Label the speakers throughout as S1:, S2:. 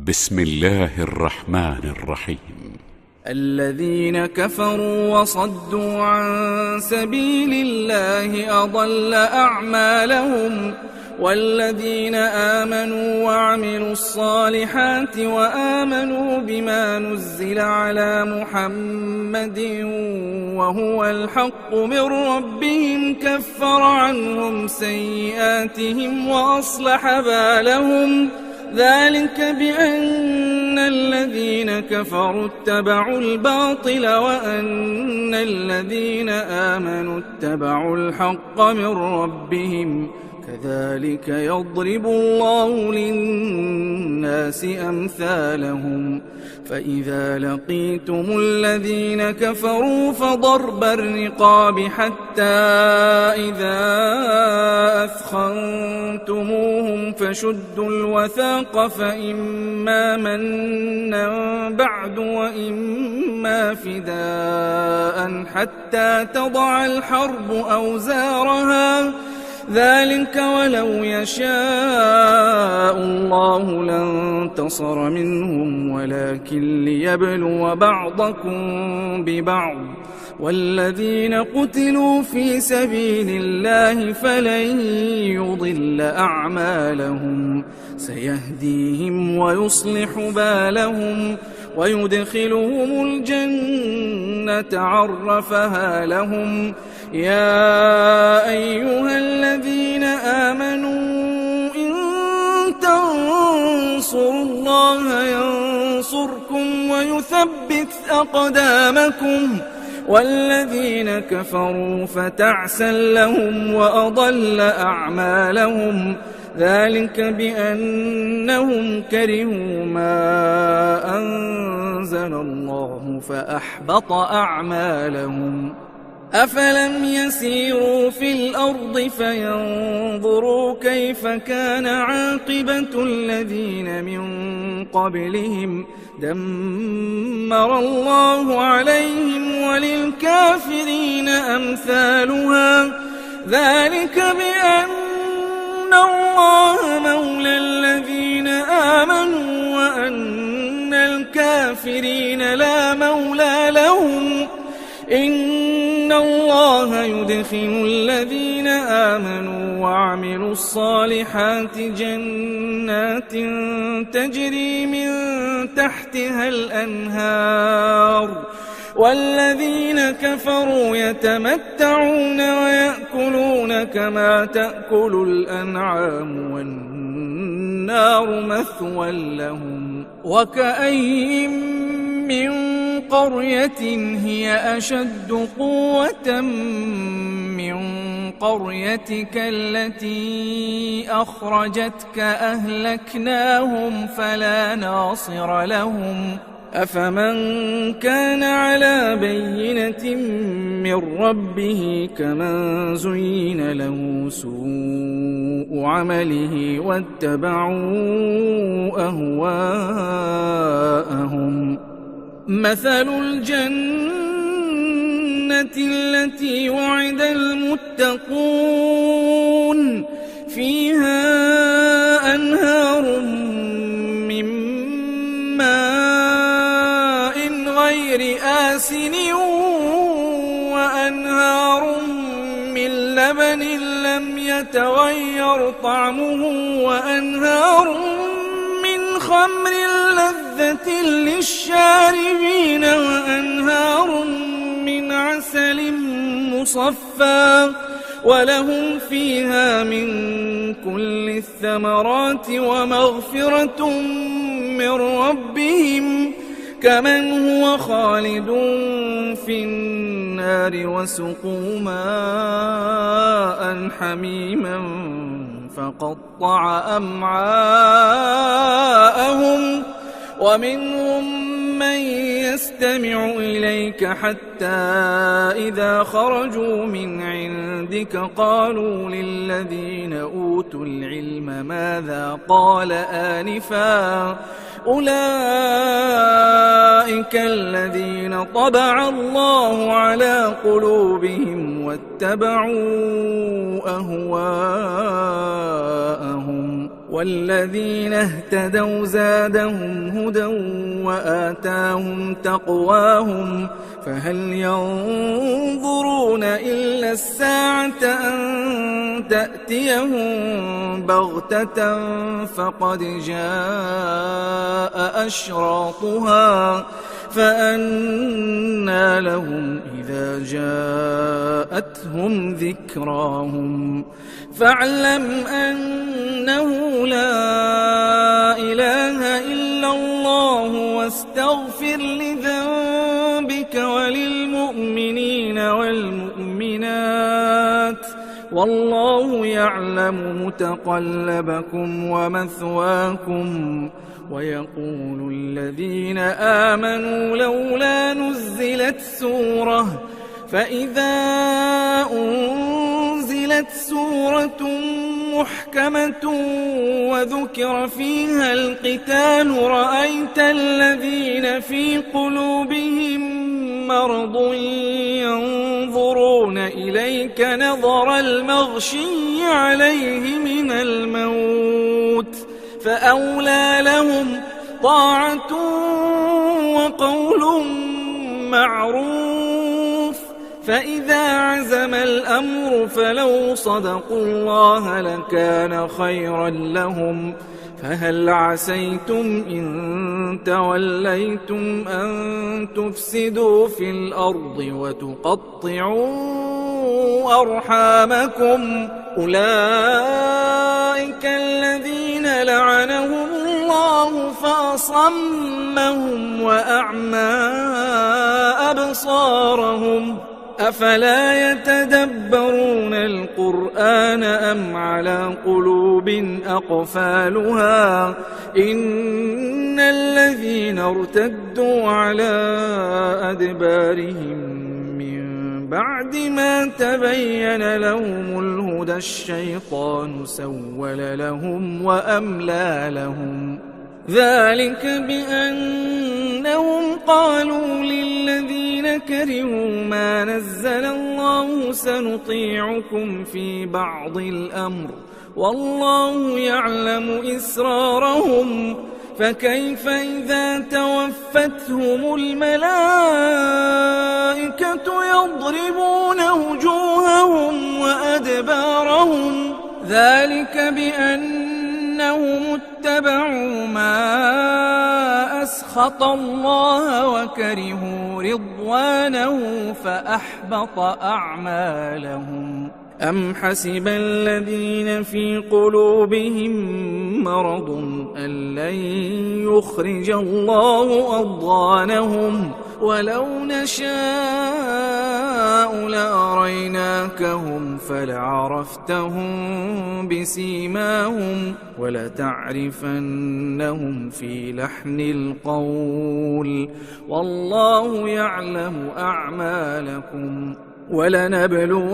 S1: بسم الله الرحمن الرحيم.
S2: الذين كفروا وصدوا عن سبيل الله أضل أعمالهم، والذين آمنوا وعملوا الصالحات وآمنوا بما نزل على محمد وهو الحق من ربهم كفر عنهم سيئاتهم وأصلح بالهم، ذلك بأن الذين كفروا اتبعوا الباطل وأن الذين آمنوا اتبعوا الحق من ربهم، كذلك يضرب الله للناس أمثالهم. فإذا لقيتم الذين كفروا فضرب الرقاب حتى إذا أثخنتموهم فشدوا الوثاق، فإما منا بعد وإما فداء حتى تضع الحرب أوزارها، ذلك ولو يشاء الله لانتصر منهم ولكن ليبلو بعضكم ببعض، والذين قتلوا في سبيل الله فلن يضل أعمالهم، سيهديهم ويصلح بالهم ويدخلهم الجنة عرفها لهم. يا أيها الذين آمنوا إن تنصروا الله ينصركم ويثبت أقدامكم، والذين كفروا فتعسا لهم وأضل أعمالهم، ذلك بأنهم كرهوا ما أنزل الله فأحبط أعمالهم. أفلم يسيروا في الأرض فينظروا كيف كان عاقبة الذين من قبلهم، دمر الله عليهم وللكافرين أمثالها، ذلك بأن الله مولى الذين آمنوا وأن الكافرين لا مولى لهم. إن الله يدخل الذين آمنوا وعملوا الصالحات جنات تجري من تحتها الأنهار، والذين كفروا يتمتعون ويأكلون كما تأكل الأنعام والنار مثوى لهم. وكأين من قرية هي أشد قوة من قريتك التي أخرجتك أهلكناهم فلا ناصر لهم. أفمن كان على بينة من ربه كمن زين له سوء عمله واتبعوا أهواءهم. مثل الجنة التي وعد المتقون فيها أنهار من ماء غير آسن وأنهار من لبن لم يتغير طعمه وأنهار من خمر لذة للشاربين وأنهار من عسل مصفى، ولهم فيها من كل الثمرات ومغفرة من ربهم، كمن هو خالد في النار وسقوا ماء حميما فقطع أمعاءهم، ومنهم من يستمع إليك حتى إذا خرجوا من عندك قالوا للذين أوتوا العلم ماذا قال آنفا، أولئك الذين طبع الله على قلوبهم واتبعوا أهواءهم. والذين اهتدوا زادهم هدى وآتاهم تقواهم فهل ينظرون إلا الساعة أن تأتيهم بغتة فقد جاء أشراطها فأنى لهم إذا جاءتهم ذكراهم فاعلم أنه لا إله إلا الله واستغفر لذنبك وللمؤمنين والمؤمنات والله يعلم متقلبكم ومثواكم ويقول الذين آمنوا لولا نزلت سورة فإذا أنزلت سورة محكمة وذكر فيها القتال رأيت الذين في قلوبهم مرض ينظرون إليك نظر المغشي عليه من الموت فأولى لهم طاعة وقول معروف فإذا عزم الأمر فلو صدقوا الله لكان خيرا لهم فهل عسيتم إن توليتم أن تفسدوا في الأرض وتقطعوا أرحامكم أولئك الذين لعنهم الله فأصمهم وأعمى أبصارهم أفلا يتدبرون القرآن أم على قلوب أقفالها إن الذين ارتدوا على أدبارهم من بعد ما تبين لهم الهدى الشيطان سول لهم وأملى لهم ذلك بأنهم قالوا للذين كرهوا ما نزل الله سنطيعكم في بعض الأمر والله يعلم إسرارهم فكيف إذا توفتهم الملائكة يضربون وجوههم وأدبارهم ذلك بأنهم اتبعوا ما أسخط الله وكرهوا رضوانه فأحبط أعمالهم أم حسب الذين في قلوبهم مرض أن لن يخرج الله أضغانهم ولو نشاء لأريناكهم فلعرفتهم بسيماهم ولتعرفنهم في لحن القول والله يعلم أعمالكم ولنبلونكم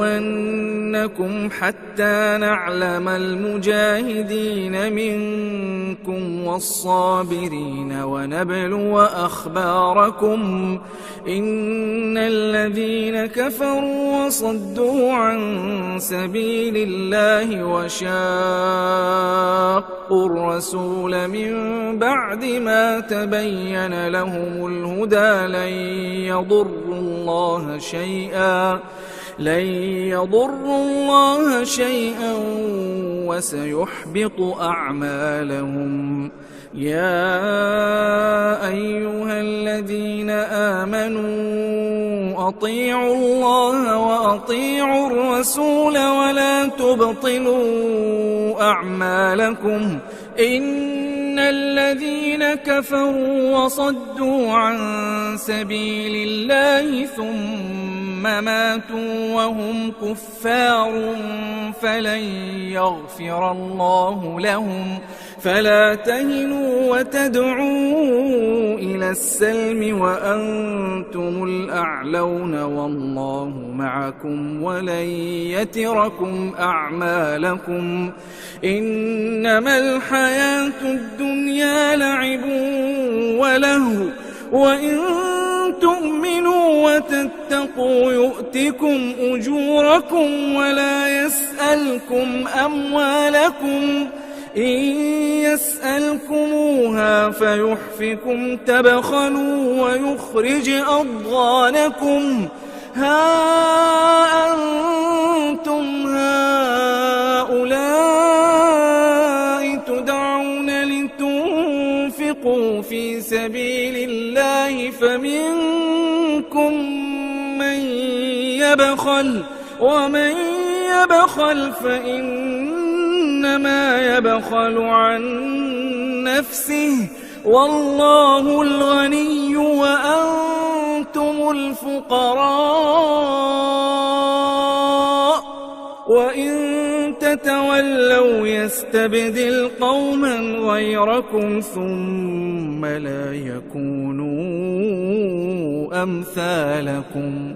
S2: حتى نعلم المجاهدين منكم والصابرين ونبلو أخباركم إن الذين كفروا وصدوا عن سبيل الله وشاقوا الرسول من بعد ما تبين لهم الهدى لن يضروا الله شيئا وسيحبط أعمالهم يا أيها الذين آمنوا أطيعوا الله وأطيعوا الرسول ولا تبطلوا أعمالكم إن الذين كفروا وصدوا عن سبيل الله ثم ماتوا وهم كفار فلن يغفر الله لهم فلا تهنوا وتدعوا إلى السلم وأنتم الأعلون والله معكم ولن يتركم أعمالكم إنما الحياة الدنيا لعب ولهو وإن تؤمنوا وتتقوا يؤتكم أجوركم ولا يسألكم أموالكم إن يسألكموها فيحفكم تبخلوا ويخرج أضغانكم ها أنتم هؤلاء تدعون لتنفقوا في سبيل الله فمنكم من يبخل ومن يبخل فإنما يبخل عن نفسه والله الغني وأنتم الفقراء وإن تتولوا يستبدل قوما غيركم ثم لا يكونوا أمثالكم